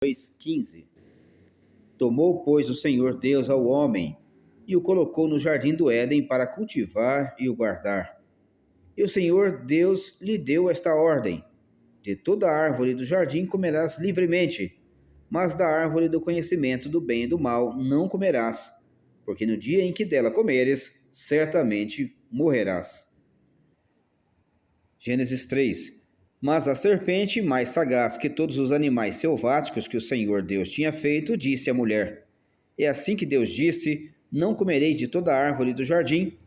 2:15. Tomou, pois, o Senhor Deus ao homem e o colocou no jardim do Éden para cultivar e o guardar. E o Senhor Deus lhe deu esta ordem: de toda árvore do jardim comerás livremente, mas da árvore do conhecimento do bem e do mal não comerás, porque no dia em que dela comeres, certamente morrerás. Gênesis 3. Mas a serpente, mais sagaz que todos os animais selváticos que o Senhor Deus tinha feito, disse à mulher: é assim que Deus disse: não comereis de toda árvore do jardim?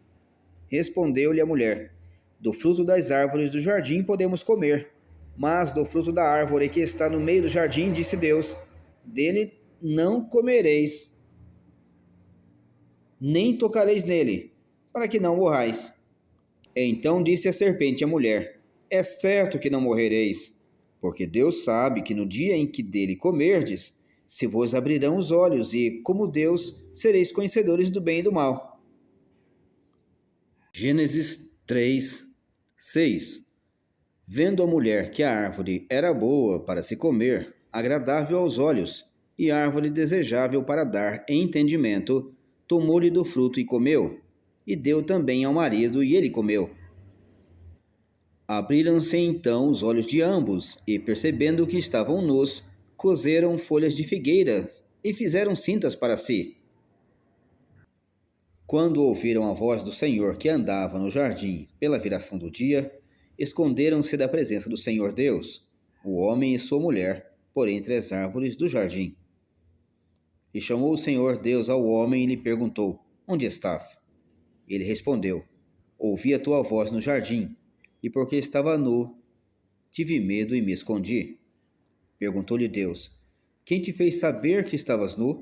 Respondeu-lhe a mulher: do fruto das árvores do jardim podemos comer, mas do fruto da árvore que está no meio do jardim, disse Deus: dele não comereis, nem tocareis nele, para que não morrais. Então disse a serpente à mulher: é certo que não morrereis, porque Deus sabe que no dia em que dele comerdes, se vos abrirão os olhos e, como Deus, sereis conhecedores do bem e do mal. Gênesis 3, 6. Vendo a mulher que a árvore era boa para se comer, agradável aos olhos, e árvore desejável para dar entendimento, tomou-lhe do fruto e comeu, e deu também ao marido, e ele comeu. Abriram-se então os olhos de ambos, e percebendo que estavam nus, coseram folhas de figueira e fizeram cintas para si. Quando ouviram a voz do Senhor que andava no jardim pela viração do dia, esconderam-se da presença do Senhor Deus, o homem e sua mulher, por entre as árvores do jardim. E chamou o Senhor Deus ao homem e lhe perguntou: onde estás? Ele respondeu: ouvi a tua voz no jardim, e porque estava nu, tive medo e me escondi. Perguntou-lhe Deus: quem te fez saber que estavas nu?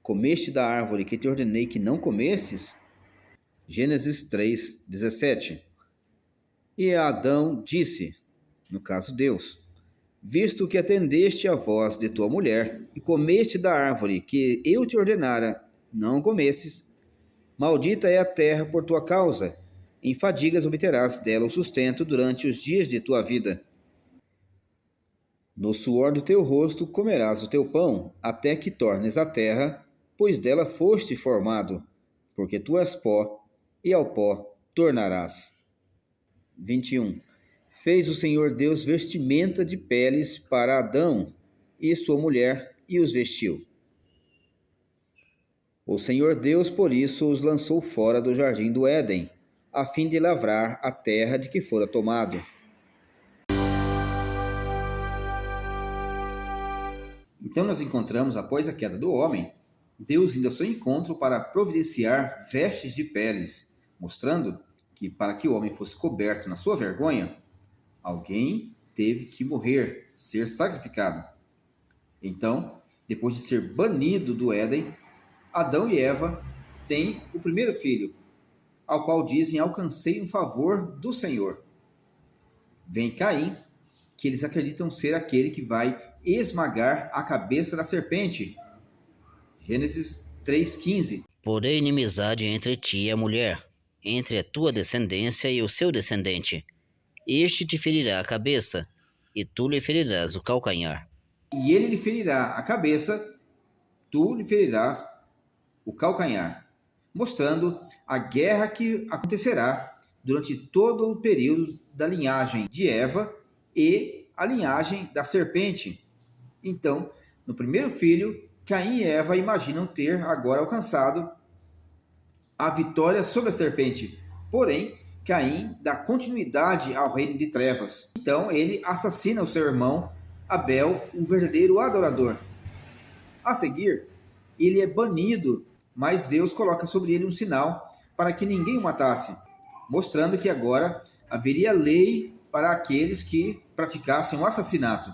Comeste da árvore que te ordenei que não comesses? Gênesis 3, 17. E Adão disse, no caso Deus: visto que atendeste à voz de tua mulher e comeste da árvore que eu te ordenara, não comesses, maldita é a terra por tua causa, em fadigas obterás dela o sustento durante os dias de tua vida. No suor do teu rosto comerás o teu pão, até que tornes a terra, pois dela foste formado, porque tu és pó, e ao pó tornarás. 21. Fez o Senhor Deus vestimenta de peles para Adão e sua mulher, e os vestiu. O Senhor Deus, por isso, os lançou fora do jardim do Éden, a fim de lavrar a terra de que fora tomado. Então nós encontramos, após a queda do homem, Deus indo ao seu encontro para providenciar vestes de peles, mostrando que para que o homem fosse coberto na sua vergonha, alguém teve que morrer, ser sacrificado. Então, depois de ser banido do Éden, Adão e Eva têm o primeiro filho, ao qual dizem: alcancei um favor do Senhor. Vem Caim, que eles acreditam ser aquele que vai esmagar a cabeça da serpente. Gênesis 3,15. Porém, inimizade entre ti e a mulher, entre a tua descendência e o seu descendente. Este te ferirá a cabeça, e tu lhe ferirás o calcanhar. E ele lhe ferirá a cabeça, tu lhe ferirás o calcanhar, mostrando a guerra que acontecerá durante todo o período da linhagem de Eva e a linhagem da serpente. Então, no primeiro filho, Caim e Eva imaginam ter agora alcançado a vitória sobre a serpente. Porém, Caim dá continuidade ao reino de trevas. Então, ele assassina o seu irmão Abel, o verdadeiro adorador. A seguir, ele é banido, mas Deus coloca sobre ele um sinal para que ninguém o matasse, mostrando que agora haveria lei para aqueles que praticassem o assassinato.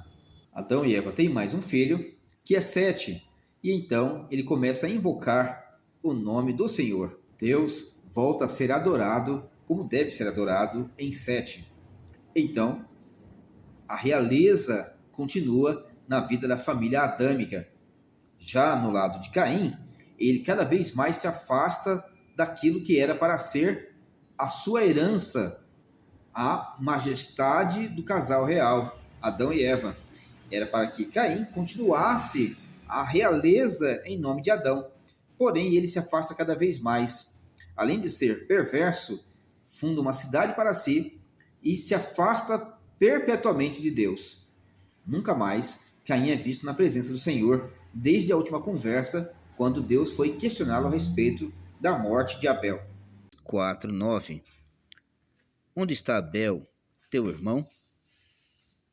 Adão e Eva têm mais um filho, que é Sete, e então ele começa a invocar o nome do Senhor. Deus volta a ser adorado como deve ser adorado em Sete. Então, a realeza continua na vida da família adâmica. Já no lado de Caim, ele cada vez mais se afasta daquilo que era para ser a sua herança, a majestade do casal real, Adão e Eva. Era para que Caim continuasse a realeza em nome de Adão. Porém, ele se afasta cada vez mais. Além de ser perverso, funda uma cidade para si e se afasta perpetuamente de Deus. Nunca mais Caim é visto na presença do Senhor, desde a última conversa, quando Deus foi questioná-lo a respeito da morte de Abel. 4:9. Onde está Abel, teu irmão?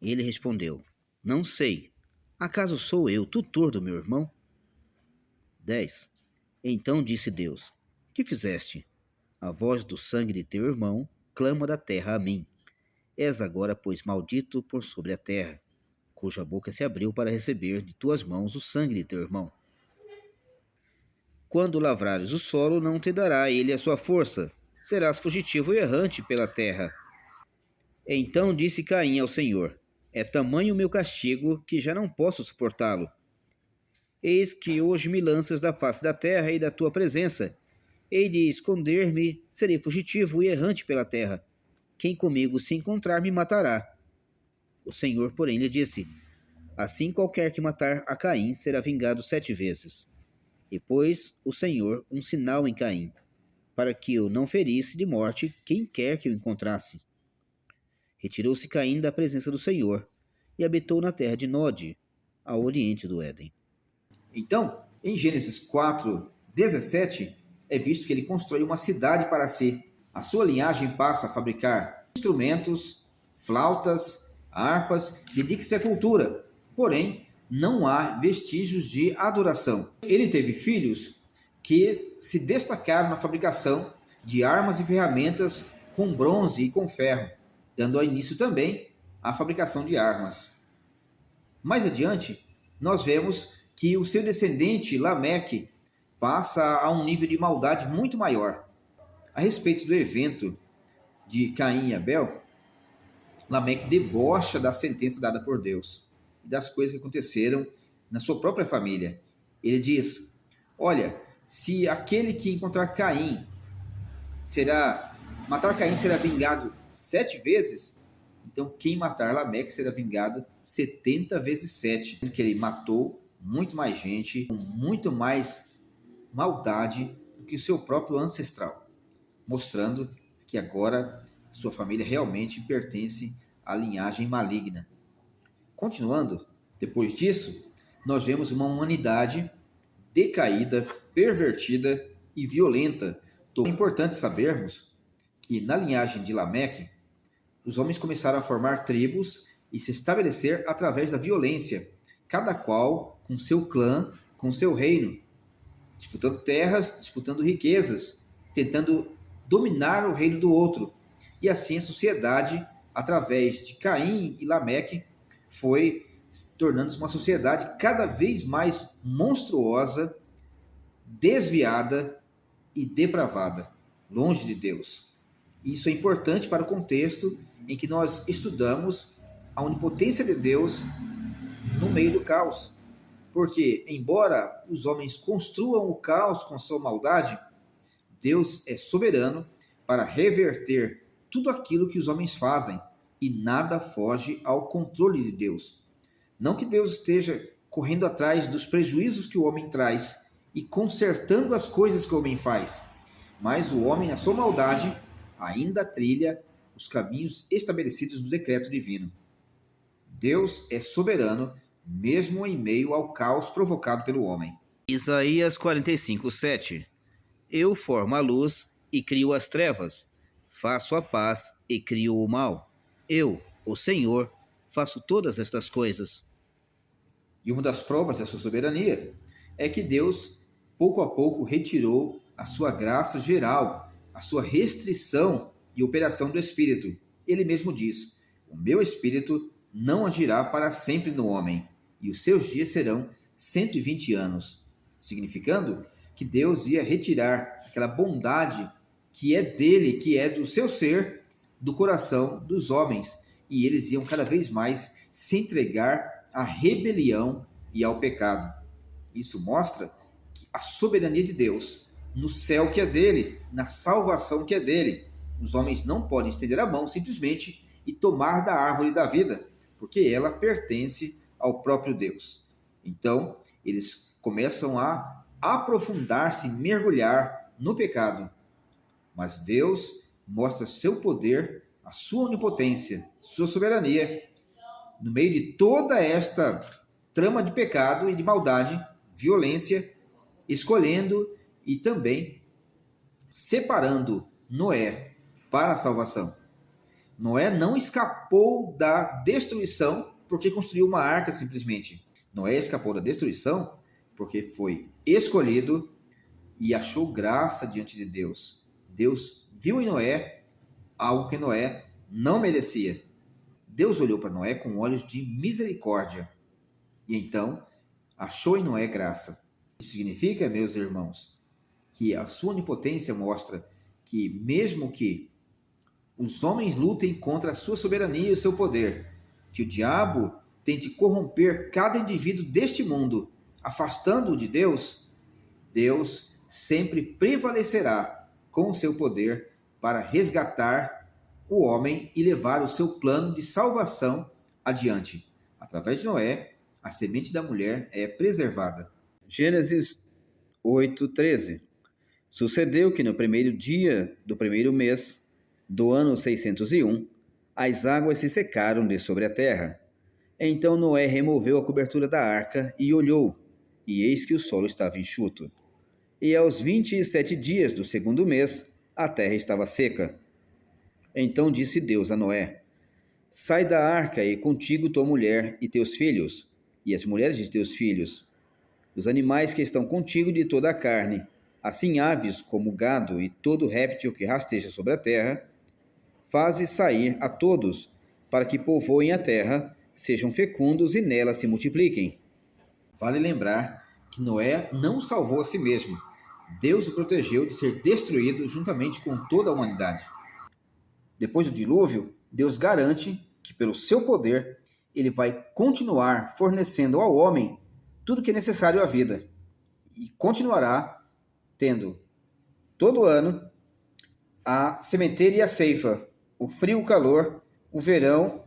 Ele respondeu: Não sei. Acaso sou eu tutor do meu irmão? 10. Então disse Deus: Que fizeste? A voz do sangue de teu irmão clama da terra a mim. És agora, pois, maldito por sobre a terra, cuja boca se abriu para receber de tuas mãos o sangue de teu irmão. Quando lavrares o solo, não te dará ele a sua força. Serás fugitivo e errante pela terra. Então disse Caim ao Senhor: É tamanho o meu castigo que já não posso suportá-lo. Eis que hoje me lanças da face da terra e da tua presença. Hei de esconder-me, serei fugitivo e errante pela terra. Quem comigo se encontrar me matará. O Senhor, porém, lhe disse: Assim qualquer que matar a Caim será vingado 7 vezes. E pôs o Senhor um sinal em Caim, para que eu não ferisse de morte quem quer que o encontrasse. Retirou-se Caim da presença do Senhor e habitou na terra de Nod, ao oriente do Éden. Então, em Gênesis 4:17, é visto que ele constrói uma cidade para si. A sua linhagem passa a fabricar instrumentos, flautas, harpas, dedica-se à cultura. Porém, não há vestígios de adoração. Ele teve filhos que se destacaram na fabricação de armas e ferramentas com bronze e com ferro, dando início também à fabricação de armas. Mais adiante, nós vemos que o seu descendente, Lameque, passa a um nível de maldade muito maior. A respeito do evento de Caim e Abel, Lameque debocha da sentença dada por Deus e das coisas que aconteceram na sua própria família. Ele diz: Olha, se aquele que encontrar Caim matar Caim será vingado 7 vezes, então quem matar Lameque será vingado 70 vezes 7, que ele matou muito mais gente, com muito mais maldade do que o seu próprio ancestral, mostrando que agora sua família realmente pertence à linhagem maligna. Continuando, depois disso, nós vemos uma humanidade decaída, pervertida e violenta. É importante sabermos que na linhagem de Lameque, os homens começaram a formar tribos e se estabelecer através da violência, cada qual com seu clã, com seu reino, disputando terras, disputando riquezas, tentando dominar o reino do outro. E assim a sociedade, através de Caim e Lameque, foi tornando-se uma sociedade cada vez mais monstruosa, desviada e depravada, longe de Deus. Isso é importante para o contexto em que nós estudamos a onipotência de Deus no meio do caos. Porque, embora os homens construam o caos com sua maldade, Deus é soberano para reverter tudo aquilo que os homens fazem e nada foge ao controle de Deus. Não que Deus esteja correndo atrás dos prejuízos que o homem traz e consertando as coisas que o homem faz, mas o homem, na sua maldade, ainda trilha os caminhos estabelecidos no decreto divino. Deus é soberano, mesmo em meio ao caos provocado pelo homem. Isaías 45:7. Eu formo a luz e crio as trevas, faço a paz e crio o mal. Eu, o Senhor, faço todas estas coisas. E uma das provas da sua soberania é que Deus, pouco a pouco, retirou a sua graça geral, a sua restrição e operação do Espírito. Ele mesmo diz: O meu Espírito não agirá para sempre no homem, e os seus dias serão 120 anos. Significando que Deus ia retirar aquela bondade que é dele, que é do seu ser, do coração dos homens, e eles iam cada vez mais se entregar à rebelião e ao pecado. Isso mostra que a soberania de Deus, no céu que é dele, na salvação que é dele, os homens não podem estender a mão simplesmente e tomar da árvore da vida, porque ela pertence ao próprio Deus. Então, eles começam a aprofundar-se, mergulhar no pecado. Mas Deus mostra seu poder, a sua onipotência, sua soberania, no meio de toda esta trama de pecado e de maldade, violência, escolhendo e também separando Noé para a salvação. Noé não escapou da destruição porque construiu uma arca simplesmente. Noé escapou da destruição porque foi escolhido e achou graça diante de Deus. Deus viu em Noé algo que Noé não merecia. Deus olhou para Noé com olhos de misericórdia e então achou em Noé graça. Isso significa, meus irmãos, que a sua onipotência mostra que mesmo que os homens lutem contra a sua soberania e o seu poder, que o diabo tente corromper cada indivíduo deste mundo, afastando-o de Deus, Deus sempre prevalecerá com o seu poder para resgatar o homem e levar o seu plano de salvação adiante. Através de Noé, a semente da mulher é preservada. Gênesis 8:13. Sucedeu que no primeiro dia do primeiro mês do ano 601, as águas se secaram de sobre a terra. Então Noé removeu a cobertura da arca e olhou, e eis que o solo estava enxuto. E aos 27 dias do segundo mês, a terra estava seca. Então disse Deus a Noé: Sai da arca e contigo tua mulher e teus filhos, e as mulheres de teus filhos, os animais que estão contigo de toda a carne, assim aves como gado e todo réptil que rasteja sobre a terra, faze sair a todos, para que povoem a terra, sejam fecundos e nela se multipliquem. Vale lembrar que Noé não salvou a si mesmo. Deus o protegeu de ser destruído juntamente com toda a humanidade. Depois do dilúvio, Deus garante que pelo seu poder, ele vai continuar fornecendo ao homem tudo que é necessário à vida. E continuará tendo todo ano a sementeira e a ceifa, o frio e o calor, o verão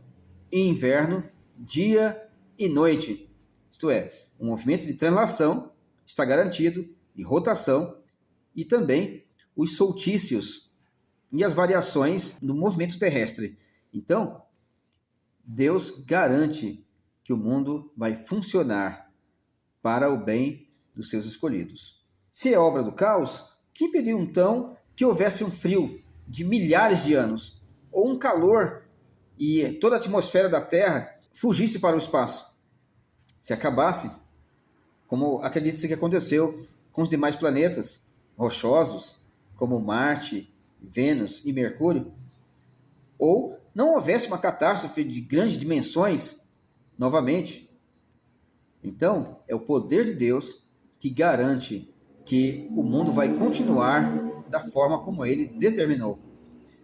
e inverno, dia e noite. Isto é, um movimento de translação está garantido, de rotação, e também os solstícios e as variações do movimento terrestre. Então, Deus garante que o mundo vai funcionar para o bem dos seus escolhidos. Se é obra do caos, que impediu então que houvesse um frio de milhares de anos, ou um calor e toda a atmosfera da Terra fugisse para o espaço? Se acabasse, como acredita-se que aconteceu com os demais planetas rochosos, como Marte, Vênus e Mercúrio, ou não houvesse uma catástrofe de grandes dimensões novamente. Então, é o poder de Deus que garante que o mundo vai continuar da forma como ele determinou.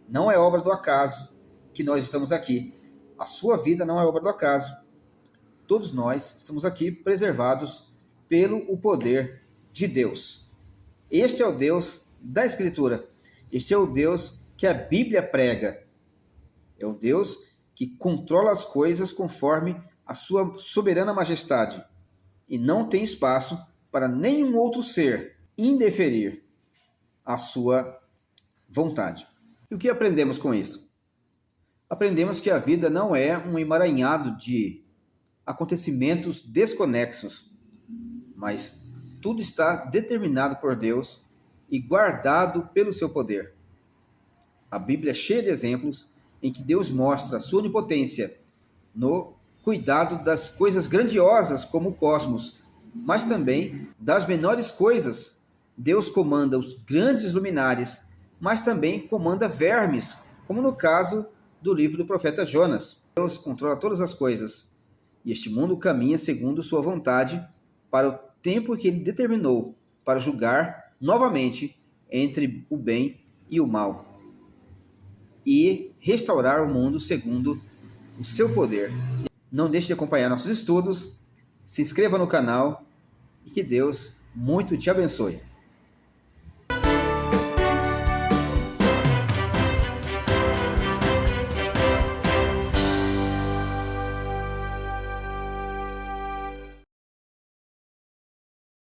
Não é obra do acaso que nós estamos aqui. A sua vida não é obra do acaso. Todos nós estamos aqui preservados pelo o poder de Deus. Este é o Deus da Escritura. Este é o Deus que a Bíblia prega. É o Deus que controla as coisas conforme a sua soberana majestade e não tem espaço para nenhum outro ser indeferir à sua vontade. E o que aprendemos com isso? Aprendemos que a vida não é um emaranhado de acontecimentos desconexos, mas tudo está determinado por Deus e guardado pelo seu poder. A Bíblia é cheia de exemplos em que Deus mostra a sua onipotência no cuidado das coisas grandiosas como o cosmos, mas também das menores coisas. Deus comanda os grandes luminares, mas também comanda vermes, como no caso do livro do profeta Jonas. Deus controla todas as coisas, e este mundo caminha segundo sua vontade para o tempo que ele determinou, para julgar novamente entre o bem e o mal, e restaurar o mundo segundo o seu poder. Não deixe de acompanhar nossos estudos, se inscreva no canal e que Deus muito te abençoe.